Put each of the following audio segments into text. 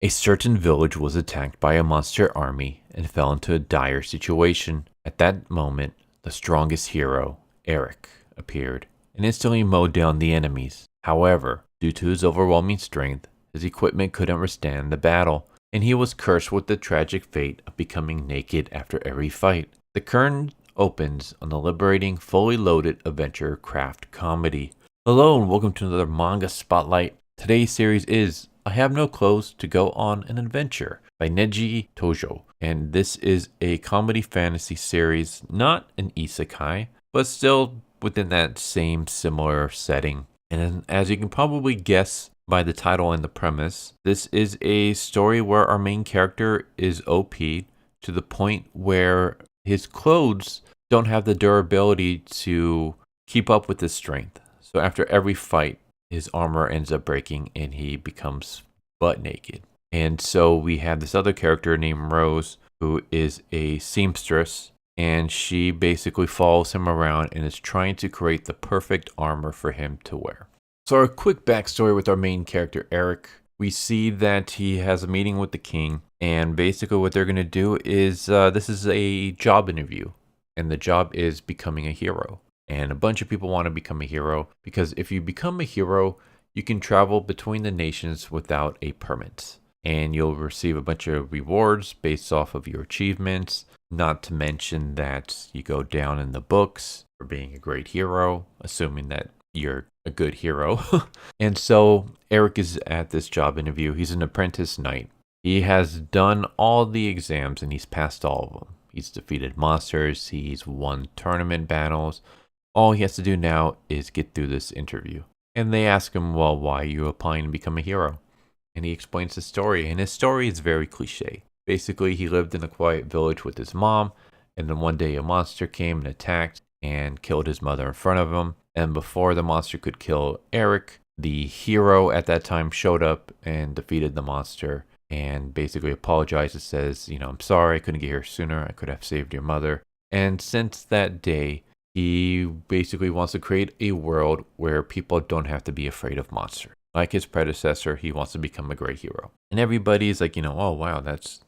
A certain village was attacked by a monster army and fell into a dire situation. At that moment, the strongest hero, Eric, appeared and instantly mowed down the enemies. However, due to his overwhelming strength, his equipment couldn't withstand the battle, and he was cursed with the tragic fate of becoming naked after every fight. The curtain opens on the liberating, fully loaded adventure craft comedy. Hello and welcome to another manga spotlight. Today's series is I Have No Clothes to Go on an Adventure by Neji Tojo. And this is a comedy fantasy series, not an isekai, but still within that same similar setting. And as you can probably guess by the title and the premise, this is a story where our main character is OP to the point where his clothes don't have the durability to keep up with his strength. So after every fight, his armor ends up breaking and he becomes butt naked. And so we have this other character named Rose, who is a seamstress, and she basically follows him around and is trying to create the perfect armor for him to wear. So a quick backstory with our main character, Eric. We see that he has a meeting with the king, and basically what they're going to do is, this is a job interview, and the job is becoming a hero. And a bunch of people want to become a hero because if you become a hero, you can travel between the nations without a permit. And you'll receive a bunch of rewards based off of your achievements. Not to mention that you go down in the books for being a great hero, assuming that you're a good hero. And so Eric is at this job interview. He's an apprentice knight. He has done all the exams and he's passed all of them. He's defeated monsters. He's won tournament battles. All he has to do now is get through this interview. And they ask him, well, why are you applying to become a hero? And he explains his story. And his story is very cliche. Basically, he lived in a quiet village with his mom. And then one day a monster came and attacked and killed his mother in front of him. And before the monster could kill Eric, the hero at that time showed up and defeated the monster. And basically apologizes, says, I'm sorry, I couldn't get here sooner. I could have saved your mother. And since that day, he basically wants to create a world where people don't have to be afraid of monsters. Like his predecessor, he wants to become a great hero. And everybody's like, oh wow, that's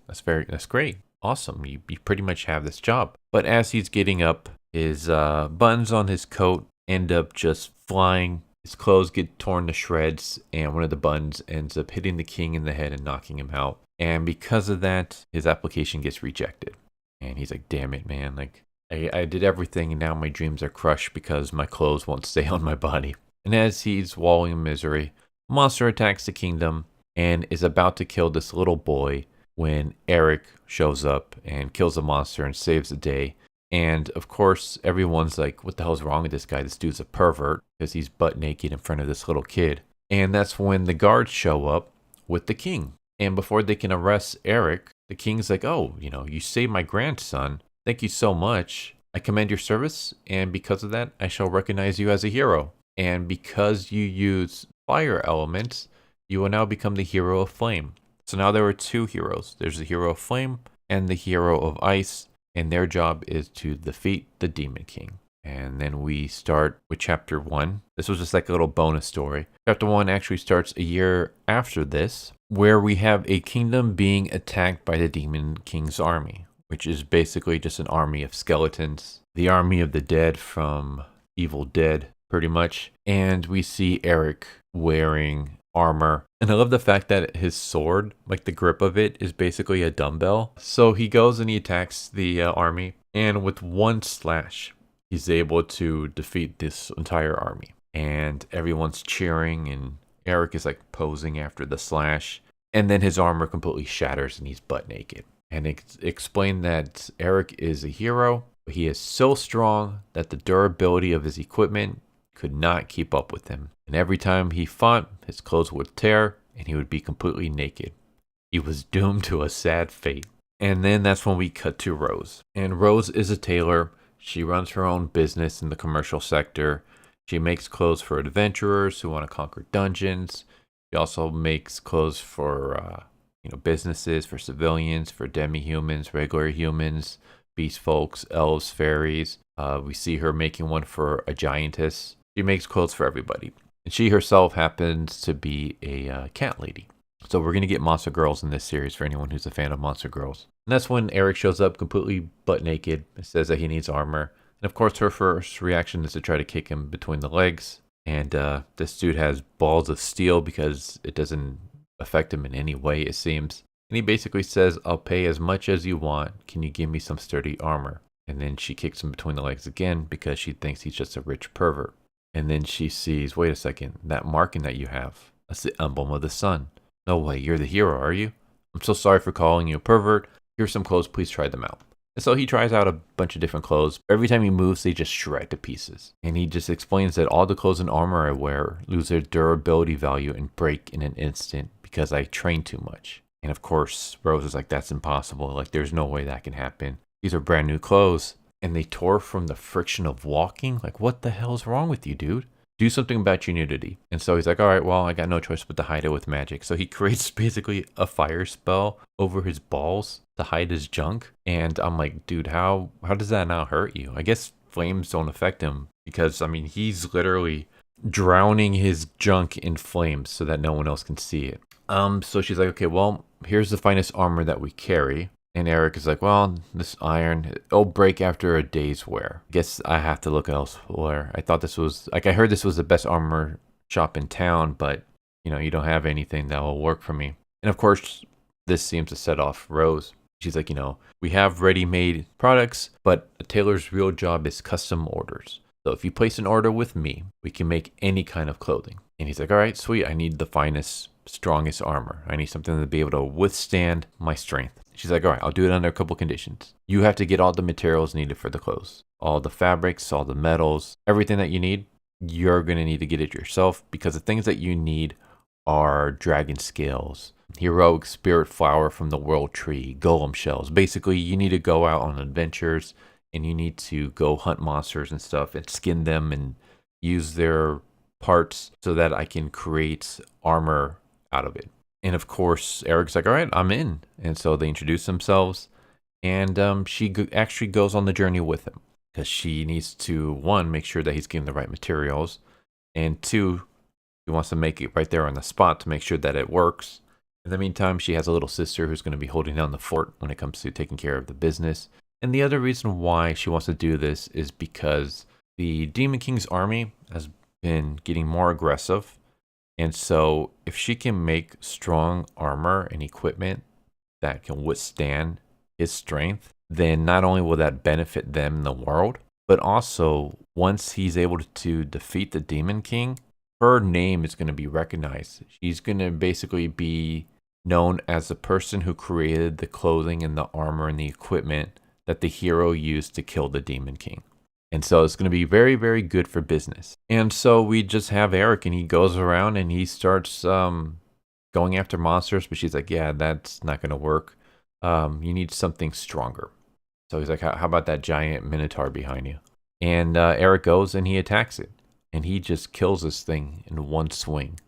great. Awesome. You pretty much have this job. But as he's getting up, his buttons on his coat end up just flying. His clothes get torn to shreds, and one of the buttons ends up hitting the king in the head and knocking him out. And because of that, his application gets rejected. And he's like, damn it, man. Like, I did everything and now my dreams are crushed because my clothes won't stay on my body. And as he's wallowing in misery, a monster attacks the kingdom and is about to kill this little boy when Eric shows up and kills the monster and saves the day. And of course, everyone's like, what the hell's wrong with this guy? This dude's a pervert because he's butt naked in front of this little kid. And that's when the guards show up with the king. And before they can arrest Eric, the king's like, oh, you saved my grandson. Thank you so much. I commend your service, and because of that, I shall recognize you as a hero. And because you use fire elements, you will now become the hero of flame. So now there are two heroes. There's the hero of flame and the hero of ice, and their job is to defeat the Demon King. And then we start with chapter 1. This was just like a little bonus story. Chapter 1 actually starts a year after this, where we have a kingdom being attacked by the Demon King's army, which is basically just an army of skeletons. The army of the dead from Evil Dead, pretty much. And we see Eric wearing armor. And I love the fact that his sword, like the grip of it, is basically a dumbbell. So he goes and he attacks the army. And with one slash, he's able to defeat this entire army. And everyone's cheering and Eric is like posing after the slash. And then his armor completely shatters and he's butt naked. And explained that Eric is a hero, but he is so strong that the durability of his equipment could not keep up with him. And every time he fought, his clothes would tear and he would be completely naked. He was doomed to a sad fate. And then that's when we cut to Rose. And Rose is a tailor. She runs her own business in the commercial sector. She makes clothes for adventurers who want to conquer dungeons. She also makes clothes for businesses, for civilians, for demi-humans, regular humans, beast folks, elves, fairies. We see her making one for a giantess. She makes clothes for everybody. And she herself happens to be a cat lady. So we're going to get Monster Girls in this series for anyone who's a fan of Monster Girls. And that's when Eric shows up completely butt naked and says that he needs armor. And of course, her first reaction is to try to kick him between the legs. And this dude has balls of steel because it doesn't affect him in any way, it seems. And he basically says, I'll pay as much as you want. Can you give me some sturdy armor? And then she kicks him between the legs again because she thinks he's just a rich pervert. And then she sees, wait a second, that marking that you have, that's the emblem of the sun. No way, you're the hero, are you? I'm so sorry for calling you a pervert. Here's some clothes, please try them out. And so he tries out a bunch of different clothes. Every time he moves, they just shred to pieces. And he just explains that all the clothes and armor I wear lose their durability value and break in an instant because I train too much. And of course, Rose is like, that's impossible. Like, there's no way that can happen. These are brand new clothes. And they tore from the friction of walking. Like, what the hell is wrong with you, dude? Do something about your nudity. And so he's like, all right, well, I got no choice but to hide it with magic. So he creates basically a fire spell over his balls to hide his junk. And I'm like, dude, how does that not hurt you? I guess flames don't affect him because, I mean, he's literally drowning his junk in flames so that no one else can see it. So she's like, okay, well, here's the finest armor that we carry. And Eric is like, well, this iron, it'll break after a day's wear. Guess I have to look elsewhere. I thought this was, like, I heard this was the best armor shop in town, but, you know, you don't have anything that will work for me. And of course, this seems to set off Rose. She's like, you know, we have ready-made products, but a tailor's real job is custom orders. So if you place an order with me, we can make any kind of clothing. And he's like, all right, sweet. I need the finest, strongest armor. I need something to be able to withstand my strength. She's like, all right, I'll do it under a couple conditions. You have to get all the materials needed for the clothes. All the fabrics, all the metals, everything that you need, you're going to need to get it yourself because the things that you need are dragon scales, heroic spirit flower from the world tree, golem shells. Basically, you need to go out on adventures and you need to go hunt monsters and stuff and skin them and use their parts so that I can create armor out of it. And of course, Eric's like, all right, I'm in. And so they introduce themselves. And she actually goes on the journey with him because she needs to, one, make sure that he's getting the right materials. And two, she wants to make it right there on the spot to make sure that it works. In the meantime, she has a little sister who's going to be holding down the fort when it comes to taking care of the business. And the other reason why she wants to do this is because the Demon King's army has been getting more aggressive. And so if she can make strong armor and equipment that can withstand his strength, then not only will that benefit them in the world, but also once he's able to defeat the Demon King, her name is going to be recognized. She's going to basically be known as the person who created the clothing and the armor and the equipment that the hero used to kill the Demon King. And so it's going to be very, very good for business. And so we just have Eric and he goes around and he starts going after monsters. But she's like, yeah, that's not going to work. You need something stronger. So he's like, how about that giant minotaur behind you? And Eric goes and he attacks it. And he just kills this thing in one swing.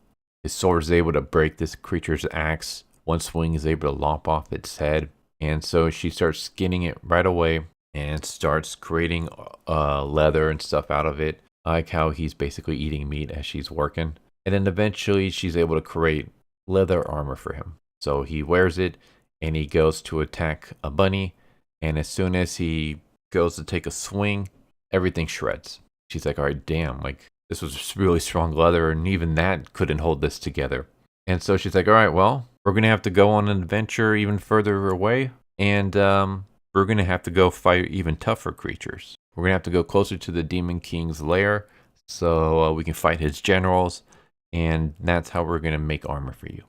His sword is able to break this creature's axe. One swing is able to lop off its head. And so she starts skinning it right away. And starts creating leather and stuff out of it. I like how he's basically eating meat as she's working. And then eventually she's able to create leather armor for him. So he wears it and he goes to attack a bunny. And as soon as he goes to take a swing, everything shreds. She's like, all right, damn, like this was really strong leather and even that couldn't hold this together. And so she's like, all right, well, we're going to have to go on an adventure even further away. And we're going to have to go fight even tougher creatures. We're going to have to go closer to the Demon King's lair so we can fight his generals. And that's how we're going to make armor for you.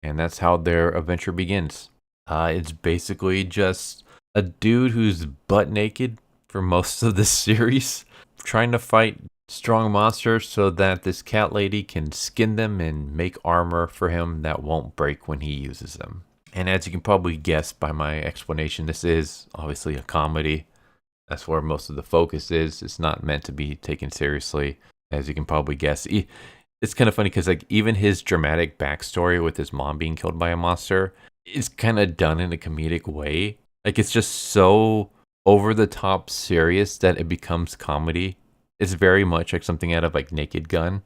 And that's how their adventure begins. It's basically just a dude who's butt naked for most of this series, trying to fight strong monsters so that this cat lady can skin them and make armor for him that won't break when he uses them. And as you can probably guess by my explanation, this is obviously a comedy. That's where most of the focus is. It's not meant to be taken seriously, as you can probably guess. It's kind of funny because like even his dramatic backstory with his mom being killed by a monster is kind of done in a comedic way. Like it's just so over the top serious that it becomes comedy. It's very much like something out of like Naked Gun,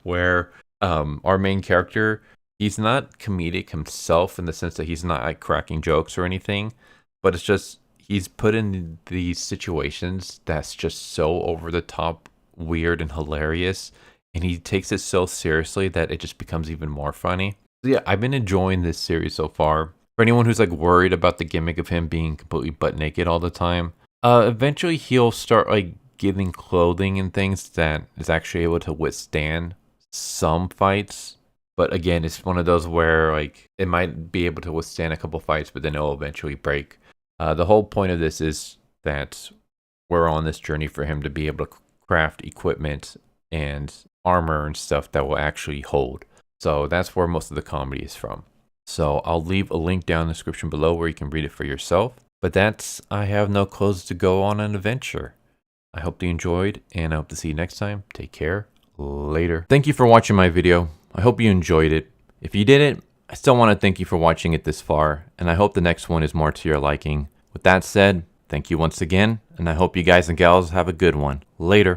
where our main character, he's not comedic himself in the sense that he's not like cracking jokes or anything, but it's just he's put in these situations that's just so over the top, weird, and hilarious, and he takes it so seriously that it just becomes even more funny. So yeah, I've been enjoying this series so far. For anyone who's like worried about the gimmick of him being completely butt naked all the time, eventually he'll start like giving clothing and things that is actually able to withstand some fights. But again, it's one of those where like it might be able to withstand a couple fights, but then it'll eventually break. The whole point of this is that we're on this journey for him to be able to craft equipment and armor and stuff that will actually hold. So that's where most of the comedy is from. So I'll leave a link down in the description below where you can read it for yourself. But that's, I have no clothes to go on an adventure. I hope you enjoyed, and I hope to see you next time. Take care. Later. Thank you for watching my video. I hope you enjoyed it. If you didn't, I still want to thank you for watching it this far, and I hope the next one is more to your liking. With that said, thank you once again, and I hope you guys and gals have a good one. Later.